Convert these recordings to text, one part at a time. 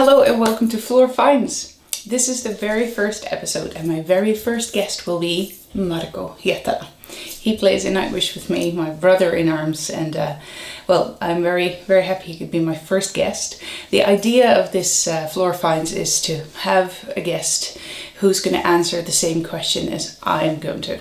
Hello and welcome to Floor Finds. This is the very first episode and my very first guest will be Marko, Hietala. He plays in Nightwish with me, my brother in arms, and I'm very, very happy he could be my first guest. The idea of this Floor Finds is to have a guest who's going to answer the same question as I'm going to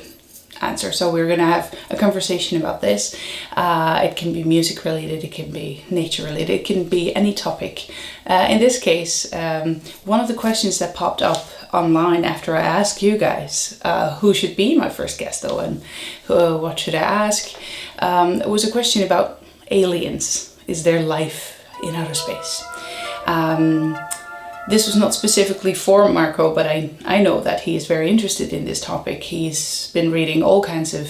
answer. So we're going to have a conversation about this. It can be music related, it can be nature related, it can be any topic. In this case, one of the questions that popped up online after I asked you guys who should be my first guest though, and what should I ask, was a question about aliens. Is there life in outer space? This was not specifically for Marko, but I know that he is very interested in this topic. He's been reading all kinds of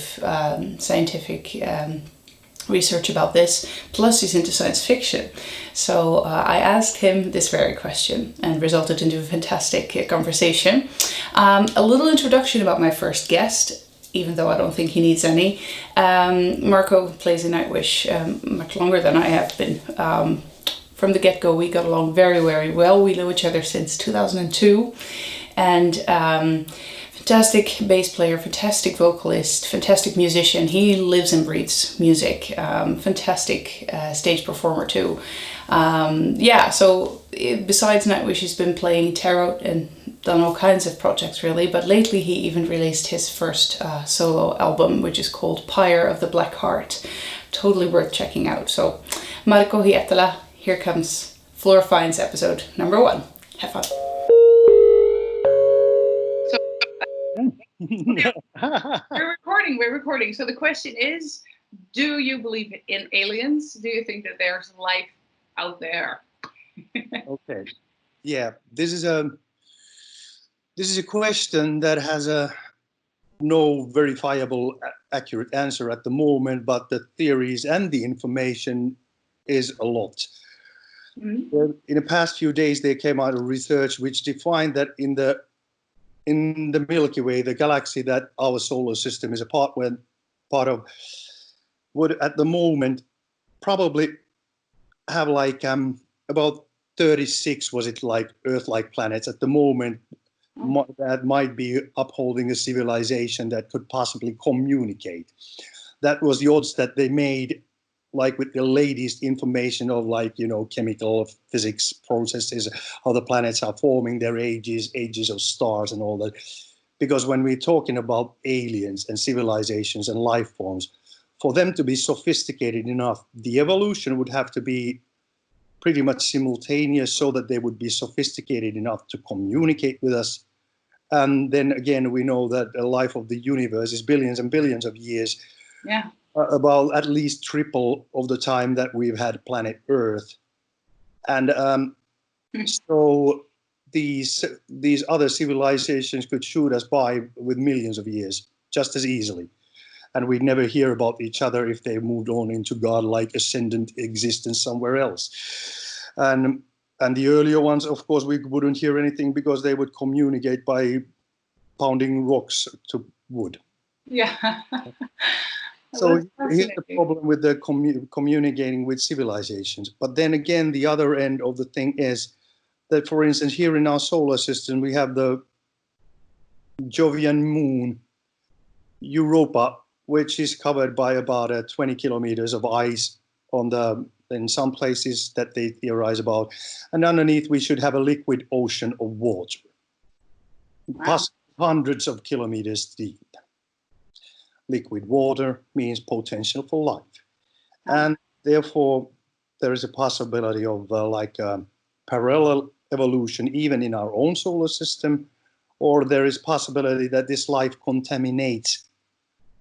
scientific research about this, plus he's into science fiction. So I asked him this very question and resulted into a fantastic conversation. A little introduction about my first guest, even though I don't think he needs any. Marko plays in Nightwish much longer than I have been. From the get-go, we got along very, very well. We know each other since 2002. And fantastic bass player, fantastic vocalist, fantastic musician. He lives and breathes music. Fantastic stage performer too. So besides Nightwish, he's been playing tarot and done all kinds of projects really. But lately he even released his first solo album, which is called Pyre of the Black Heart. Totally worth checking out. So Marko, Hietala, here comes Floor Finds episode number 1. Have fun. So, we're recording. So the question is, do you believe in aliens? Do you think that there's life out there? Okay. Yeah, this is a question that has no verifiable accurate answer at the moment, but the theories and the information is a lot. Mm-hmm. In the past few days, there came out a research which defined that in the Milky Way, the galaxy that our solar system is a part of, would at the moment probably have like about 36 Earth-like planets at the moment that might be upholding a civilization that could possibly communicate. That was the odds that they made, like with the latest information of chemical physics processes, how the planets are forming, their ages of stars and all that. Because when we're talking about aliens and civilizations and life forms, for them to be sophisticated enough, the evolution would have to be pretty much simultaneous so that they would be sophisticated enough to communicate with us. And then again, we know that the life of the universe is billions and billions of years. Yeah. About at least triple of the time that we've had planet Earth. And so these other civilizations could shoot us by with millions of years, just as easily. And we'd never hear about each other if they moved on into godlike ascendant existence somewhere else. And the earlier ones, of course, we wouldn't hear anything because they would communicate by pounding rocks to wood. Yeah. So here's the problem with the communicating with civilizations. But then again, the other end of the thing is that, for instance, here in our solar system, we have the Jovian moon, Europa, which is covered by about 20 kilometers of ice in some places that they theorize about. And underneath, we should have a liquid ocean of water, possibly hundreds of kilometers deep. Liquid water means potential for life. And therefore, there is a possibility of parallel evolution even in our own solar system, or there is possibility that this life contaminates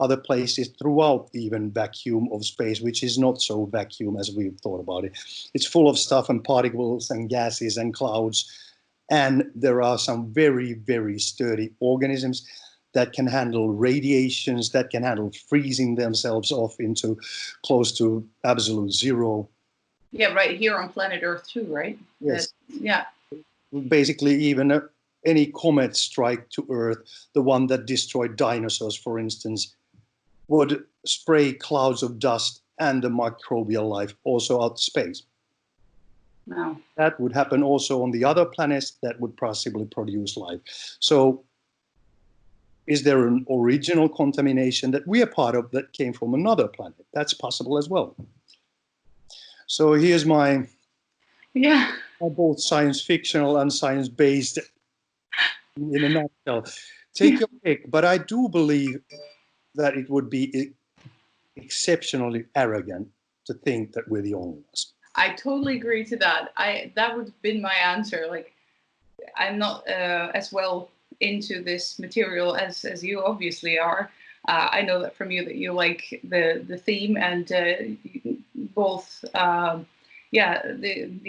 other places throughout even vacuum of space, which is not so vacuum as we've thought about it. It's full of stuff and particles and gases and clouds. And there are some very, very sturdy organisms that can handle radiations, that can handle freezing themselves off into close to absolute zero. Yeah, right here on planet Earth too, right? Yes. Yeah. Basically, even any comet strike to Earth, the one that destroyed dinosaurs, for instance, would spray clouds of dust and the microbial life also out to space. No. That would happen also on the other planets that would possibly produce life. So is there an original contamination that we are part of that came from another planet? That's possible as well. So here's my both science fictional and science based in a nutshell. Take your pick, but I do believe that it would be exceptionally arrogant to think that we're the only ones. I totally agree to that. That would have been my answer. Like, I'm not as well into this material as you obviously are. I know that from you that you like the theme and both the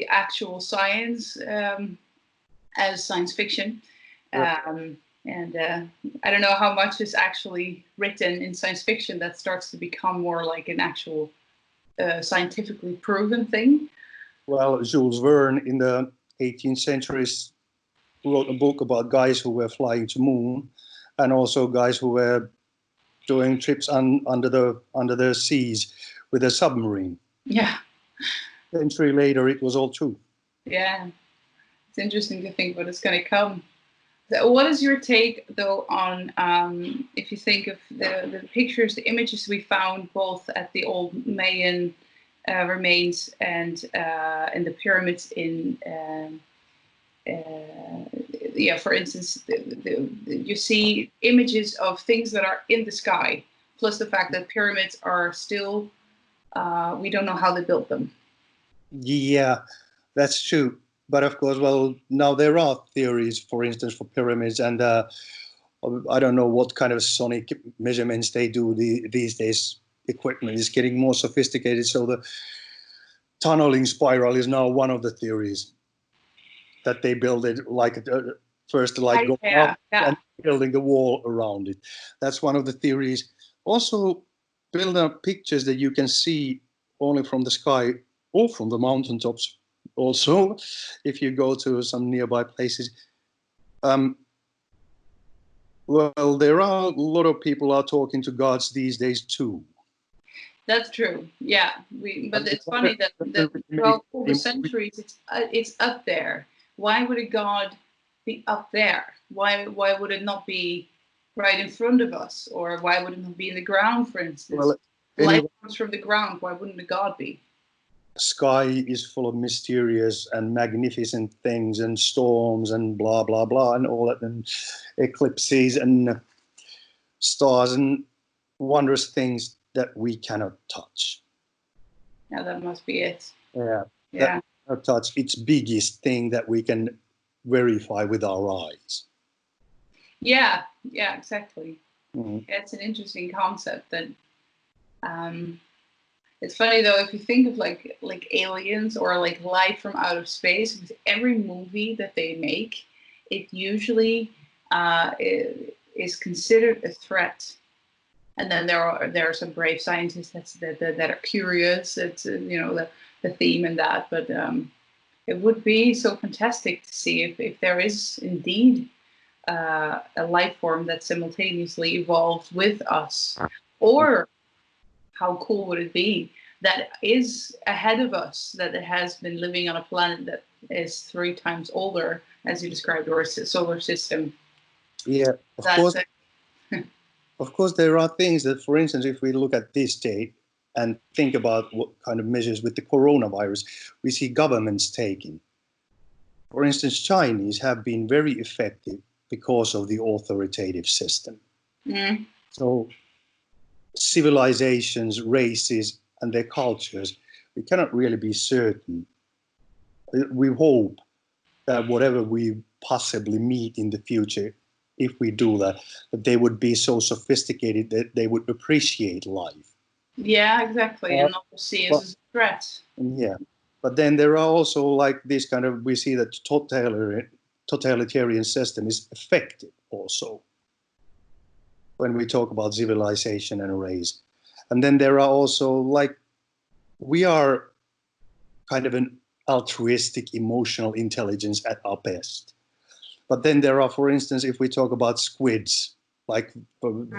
actual science as science fiction. And I don't know how much is actually written in science fiction that starts to become more like an actual scientifically proven thing. Well, Jules Verne in the 18th centuries wrote a book about guys who were flying to moon, and also guys who were doing trips under the seas with a submarine. Yeah. A century later, it was all true. Yeah, it's interesting to think what is going to come. So what is your take, though, on if you think of the pictures, the images we found both at the old Mayan remains and in the pyramids in, for instance, you see images of things that are in the sky, plus the fact that pyramids are still, we don't know how they built them. Yeah, that's true. But of course, well, now there are theories, for instance, for pyramids, and I don't know what kind of sonic measurements they do these days. Equipment is getting more sophisticated, so the tunneling spiral is now one of the theories that they build it like first like go up and building the wall around it. That's one of the theories. Also, build up pictures that you can see only from the sky or from the mountaintops. Also, if you go to some nearby places, well, there are a lot of people are talking to gods these days too. That's true. Yeah, but it's funny that throughout all the centuries, it's up there. Why would a god be up there? Why would it not be right in front of us, or why would it not be in the ground, for instance? Well, light comes from the ground. Why wouldn't a god be? Sky is full of mysterious and magnificent things and storms and blah blah blah and all that, and eclipses and stars and wondrous things that we cannot touch. Yeah, that must be it. Yeah. That cannot touch. It's biggest thing that we can verify with our eyes. Yeah, exactly. Mm-hmm. Yeah, it's an interesting concept. That it's funny though, if you think of like aliens or like life from outer space, with every movie that they make, it usually is considered a threat. And then there are some brave scientists that are curious. It's the theme and that, but it would be so fantastic to see if there is indeed a life form that simultaneously evolved with us, or how cool would it be that is ahead of us, that it has been living on a planet that is 3 times older, as you described, or a solar system. Yeah, of course. Of course, there are things that, for instance, if we look at this date and think about what kind of measures with the coronavirus, we see governments taking. For instance, Chinese have been very effective because of the authoritative system. Mm. So civilizations, races, and their cultures, we cannot really be certain. We hope that whatever we possibly meet in the future, if we do that they would be so sophisticated that they would appreciate life. Yeah, exactly, and not see it as a threat. Yeah, but then there are also like this kind of, we see that totalitarian system is effective also when we talk about civilization and race. And then there are also like, we are kind of an altruistic emotional intelligence at our best. But then there are, for instance, if we talk about squids, like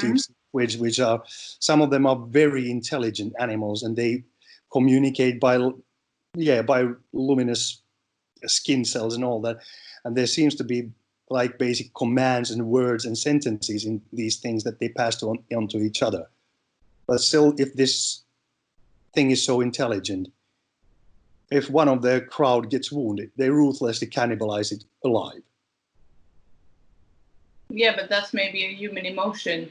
deep sea squids, which are, some of them are very intelligent animals, and they communicate by luminous skin cells and all that. And there seems to be like basic commands and words and sentences in these things that they passed on to each other. But still, if this thing is so intelligent, if one of the crowd gets wounded, they ruthlessly cannibalize it alive. Yeah, but that's maybe a human emotion,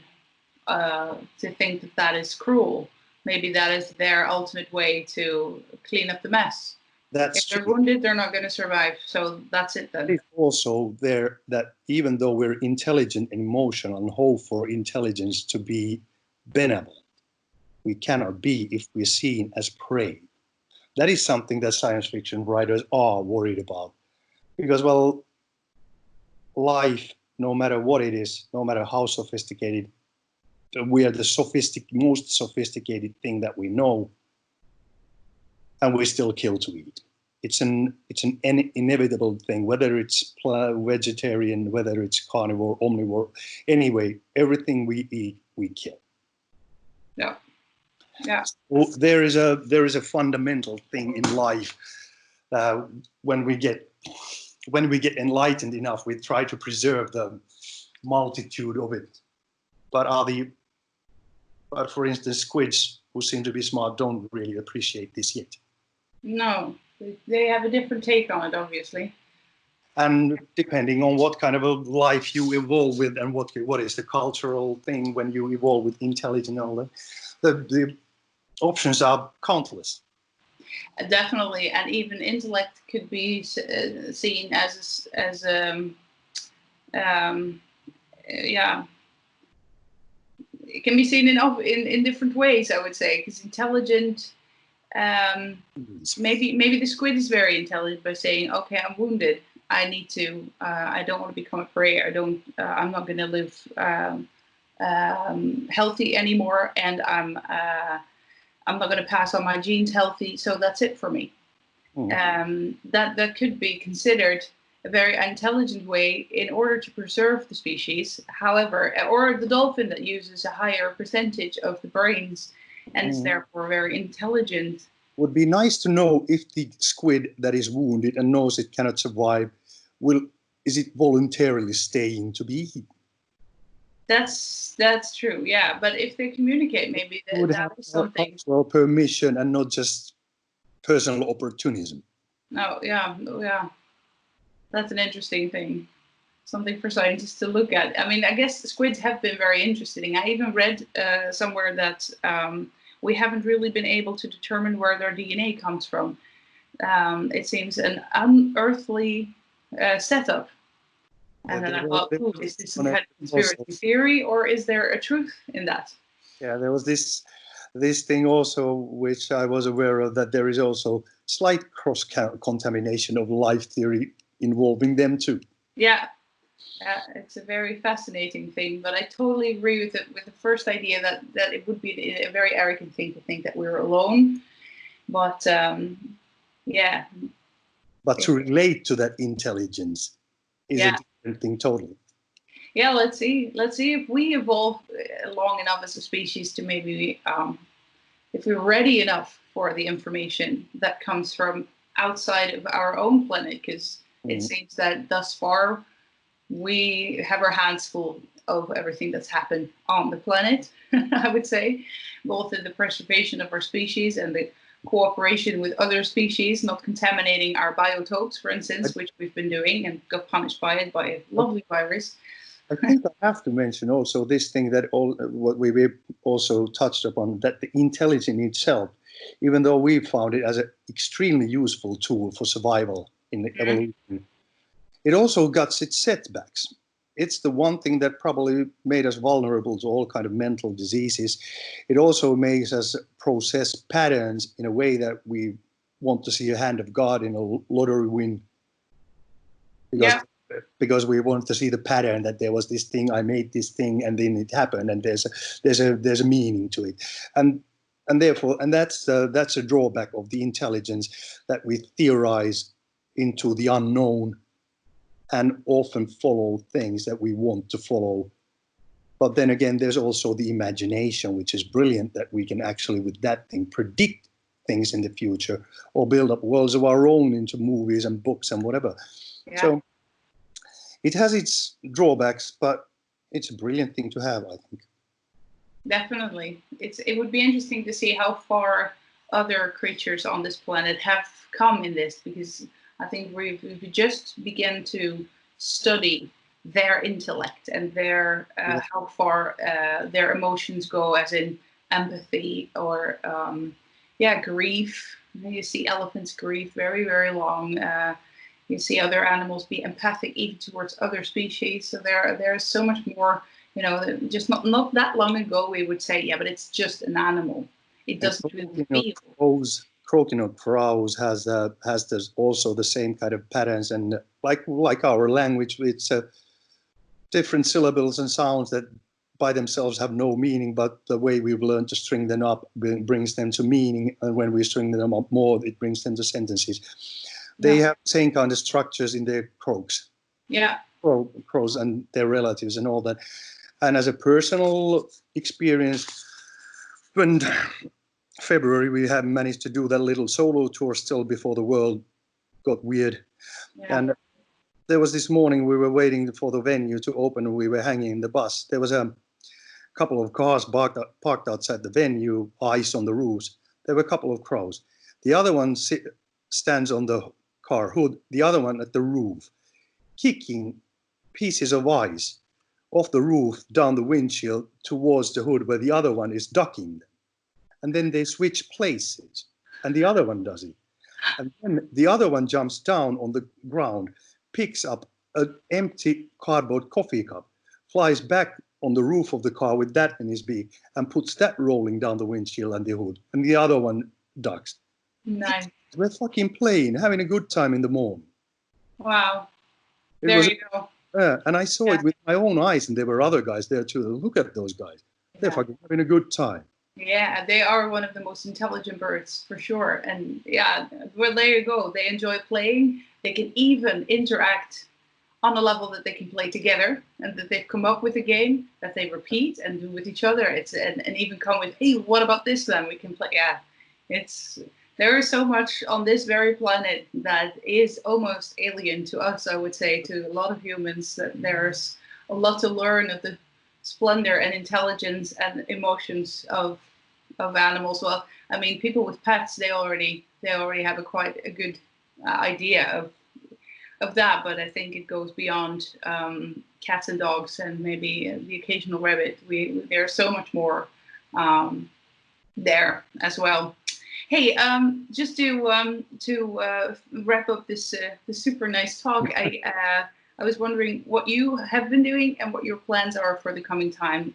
to think that that is cruel. Maybe that is their ultimate way to clean up the mess. That's if they're true. wounded, they're not going to survive. So that's it then. It's also there that even though we're intelligent and emotional and hope for intelligence to be benevolent, we cannot be if we're seen as prey. That is something that science fiction writers are worried about. Because, well, life, no matter what it is, no matter how sophisticated, we are the most sophisticated thing that we know, and we still kill to eat. It's an inevitable thing, whether it's vegetarian, whether it's carnivore, omnivore. Anyway, everything we eat, we kill. Yeah. Yeah. So there is a fundamental thing in life. When we get enlightened enough, we try to preserve the multitude of it. But for instance, squids, who seem to be smart, don't really appreciate this yet. No, they have a different take on it, obviously. And depending on what kind of a life you evolve with, and what is the cultural thing when you evolve with intelligence and all that, the options are countless. Definitely, and even intellect could be seen as yeah, it can be seen in different ways, I would say, because intelligent. Maybe the squid is very intelligent by saying, okay, I'm wounded, I need to, I don't want to become a prey, I'm not going to live healthy anymore, and I'm not going to pass on my genes healthy, so that's it for me. That could be considered a very intelligent way in order to preserve the species. However, or the dolphin that uses a higher percentage of the brains and is therefore very intelligent. Would be nice to know if the squid that is wounded and knows it cannot survive, is it voluntarily staying to be eaten? That's true, yeah. But if they communicate, maybe that is something. Cultural permission and not just personal opportunism. Oh yeah. That's an interesting thing. Something for scientists to look at. I mean, I guess squids have been very interesting. I even read somewhere that we haven't really been able to determine where their DNA comes from. It seems an unearthly setup. And then I thought, is this some kind of conspiracy theory, or is there a truth in that? Yeah, there was this thing also, which I was aware of, that there is also slight cross-contamination of life theory involving them too. Yeah, it's a very fascinating thing, but I totally agree with the first idea that it would be a very arrogant thing to think that we're alone. But yeah. But to relate to that intelligence is a different thing totally. Yeah, let's see if we evolve long enough as a species to maybe, if we're ready enough for the information that comes from outside of our own planet, because it seems that thus far we have our hands full of everything that's happened on the planet, I would say, both in the preservation of our species and the cooperation with other species, not contaminating our biotopes, for instance, which we've been doing and got punished by it by a lovely virus. I think I have to mention also this thing that what we also touched upon, that the intelligence itself, even though we found it as an extremely useful tool for survival in the evolution, it also got its setbacks. It's the one thing that probably made us vulnerable to all kind of mental diseases. It also makes us process patterns in a way that we want to see a hand of God in a lottery win. Because we want to see the pattern, that there was this thing, I made this thing, and then it happened, and there's a meaning to it, and therefore, and that's a drawback of the intelligence, that we theorize into the unknown and often follow things that we want to follow. But then again, there's also the imagination, which is brilliant, that we can actually with that thing predict things in the future, or build up worlds of our own into movies and books and whatever. Yeah. So it has its drawbacks, but it's a brilliant thing to have, I think. Definitely. It would be interesting to see how far other creatures on this planet have come in this, because I think we've just begun to study their intellect and their how far their emotions go, as in empathy or grief. You see elephants grieve very, very long. You see other animals be empathic even towards other species. So there's so much more. Just not that long ago we would say, yeah, but it's just an animal. It doesn't really feel. Croaking of crows has also the same kind of patterns, and like our language, it's different syllables and sounds that by themselves have no meaning, but the way we've learned to string them up brings them to meaning, and when we string them up more, it brings them to sentences. They have the same kind of structures in their croaks. Yeah. Crows and their relatives and all that. And as a personal experience, when February we had managed to do that little solo tour still before the world got weird. Yeah. And there was this morning we were waiting for the venue to open and we were hanging in the bus. There was a couple of cars parked outside the venue, ice on the roofs. There were a couple of crows. The other one stands on the car hood, the other one at the roof, kicking pieces of ice off the roof down the windshield towards the hood where the other one is ducking them. And then they switch places and the other one does it. And then the other one jumps down on the ground, picks up an empty cardboard coffee cup, flies back on the roof of the car with that in his beak and puts that rolling down the windshield and the hood. And the other one ducks. Nice. We're fucking playing, having a good time in the morning. Wow. There you go. And I saw it with my own eyes, and there were other guys there too. Look at those guys. They're fucking having a good time. Yeah, they are one of the most intelligent birds, for sure. And yeah, well, there you go. They enjoy playing. They can even interact on a level that they can play together, and that they've come up with a game that they repeat and do with each other. And even come with, hey, what about this then? We can play. Yeah, there is so much on this very planet that is almost alien to us, I would say, to a lot of humans, that there's a lot to learn of the splendor and intelligence and emotions of animals. Well, I mean, people with pets, they already have quite a good idea of that, but I think it goes beyond cats and dogs and maybe the occasional rabbit. There's so much more there as well. Hey, just to wrap up this super nice talk, I was wondering what you have been doing and what your plans are for the coming time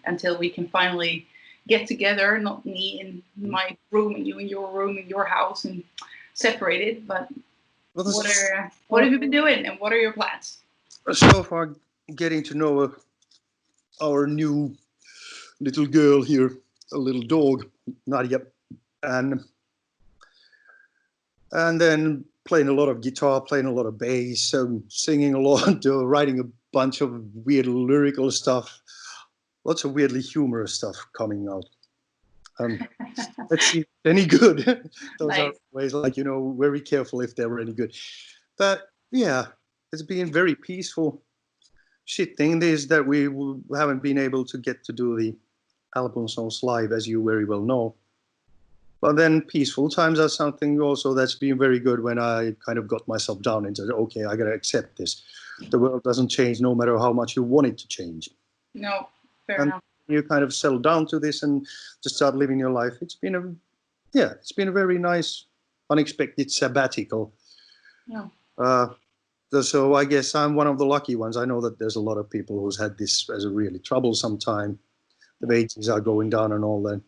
until we can finally get together, not me in my room and you in your room in your house and separated, but what have you been doing and what are your plans? So far, getting to know our new little girl here, a little dog, Nadia. And then playing a lot of guitar, playing a lot of bass, singing a lot, writing a bunch of weird lyrical stuff, lots of weirdly humorous stuff coming out. Let's see if they're any good. Those nice. Are always very careful if they were any good. But yeah, it's been very peaceful. Shit thing is that we haven't been able to get to do the album songs live, as you very well know. But then peaceful times are something also that's been very good when I kind of got myself down into, okay, I got to accept this. The world doesn't change no matter how much you want it to change. No, fair enough. You kind of settle down to this and just start living your life. It's been a very nice, unexpected sabbatical. Yeah. So I guess I'm one of the lucky ones. I know that there's a lot of people who's had this as a really troublesome time. The wages are going down and all that.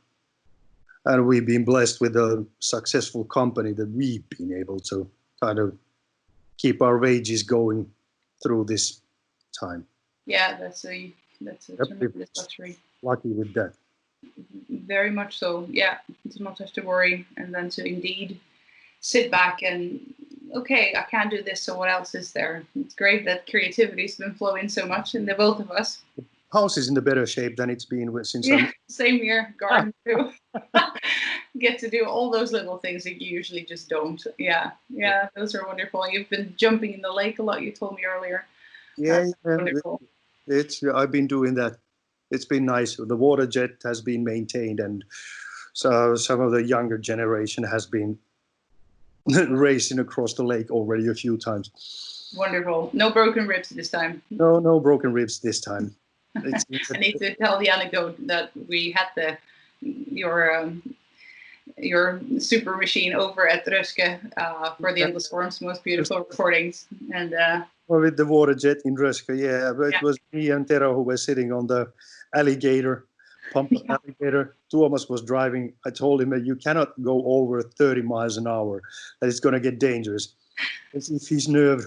And we've been blessed with a successful company that we've been able to kind of keep our wages going through this time. Yeah, that's a tremendous luxury. Lucky with that. Very much so. Yeah, to not have to worry, and then to indeed sit back and, okay, I can't do this, so what else is there? It's great that creativity's been flowing so much in the both of us. house is in a better shape than it's been since Yeah, same here. Garden too. Get to do all those little things that you usually just don't. Yeah, those are wonderful. You've been jumping in the lake a lot. You told me earlier. Yeah, Wonderful. I've been doing that. It's been nice. The water jet has been maintained, and so some of the younger generation has been racing across the lake already a few times. Wonderful. No broken ribs this time. No broken ribs this time. I need to tell the anecdote that we had your super machine over at Röske for the End of Storm's most beautiful recordings. And well, with the water jet in Röske, but it was me and Tero who were sitting on the alligator, alligator. Tuomas was driving. I told him that you cannot go over 30 miles an hour, that it's going to get dangerous. As if his nerve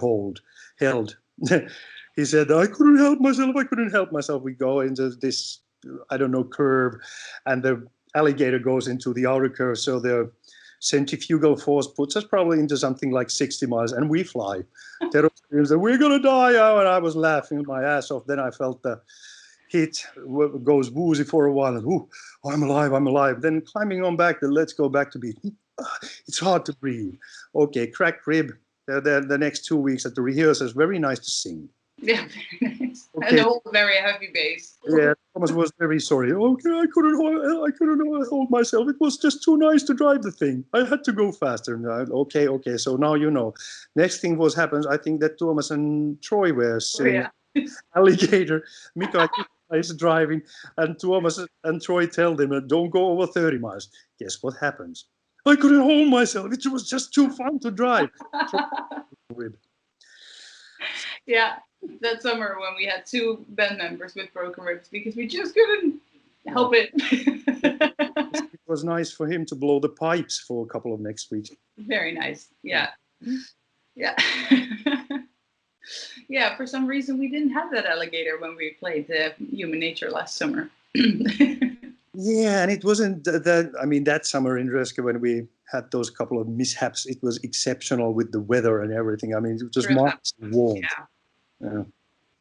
held. He said, I couldn't help myself. We go into this, I don't know, curve, and the alligator goes into the outer curve. So the centrifugal force puts us probably into something like 60 miles, and we fly. Tero said, we're going to die. And I was laughing my ass off. Then I felt the heat goes woozy for a while. And, I'm alive. Then climbing on back, let's go back to beat. It's hard to breathe. Okay, cracked rib. The next 2 weeks at the rehearsals, very nice to sing. Yeah, very nice. Okay. And the whole very heavy bass. Yeah, Thomas was very sorry. Okay, I couldn't hold myself. It was just too nice to drive the thing. I had to go faster. Okay. So now you know. Next thing happens. I think that Thomas and Troy were sitting alligator. Mika is driving, and Thomas and Troy tell them, don't go over 30 miles. Guess what happens? I couldn't hold myself. It was just too fun to drive. Yeah, that summer when we had 2 band members with broken ribs because we just couldn't help it. It was nice for him to blow the pipes for a couple of next weeks. Very nice. Yeah. Yeah, for some reason we didn't have that alligator when we played Human Nature last summer. Yeah, and it wasn't that summer in Röske when we had those couple of mishaps, it was exceptional with the weather and everything. I mean, it was just warm. Yeah.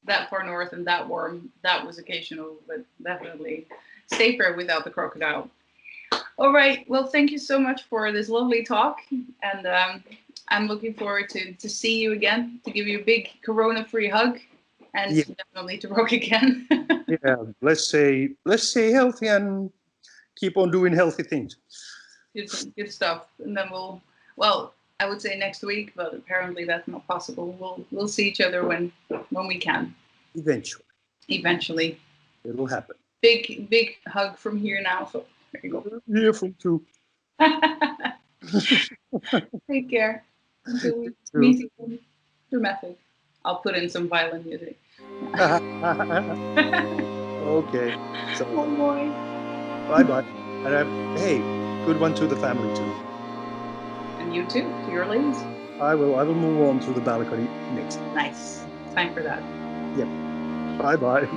That far north and that warm, that was occasional, but definitely safer without the crocodile. All right. Well, thank you so much for this lovely talk. And I'm looking forward to see you again, to give you a big Corona-free hug. And definitely to rock again. Yeah, let's stay healthy and keep on doing healthy things. Good stuff. And then I would say next week, but apparently that's not possible. We'll see each other when we can. Eventually. It will happen. Big hug from here now. So there you go. Here from too. Take care. Until we meet again. Dramatic. I'll put in some violin music. Okay. So, oh boy. Bye. And hey, good one to the family too. And you too, to your ladies. I will move on to the balcony next. Nice. Time for that. Yep. Bye.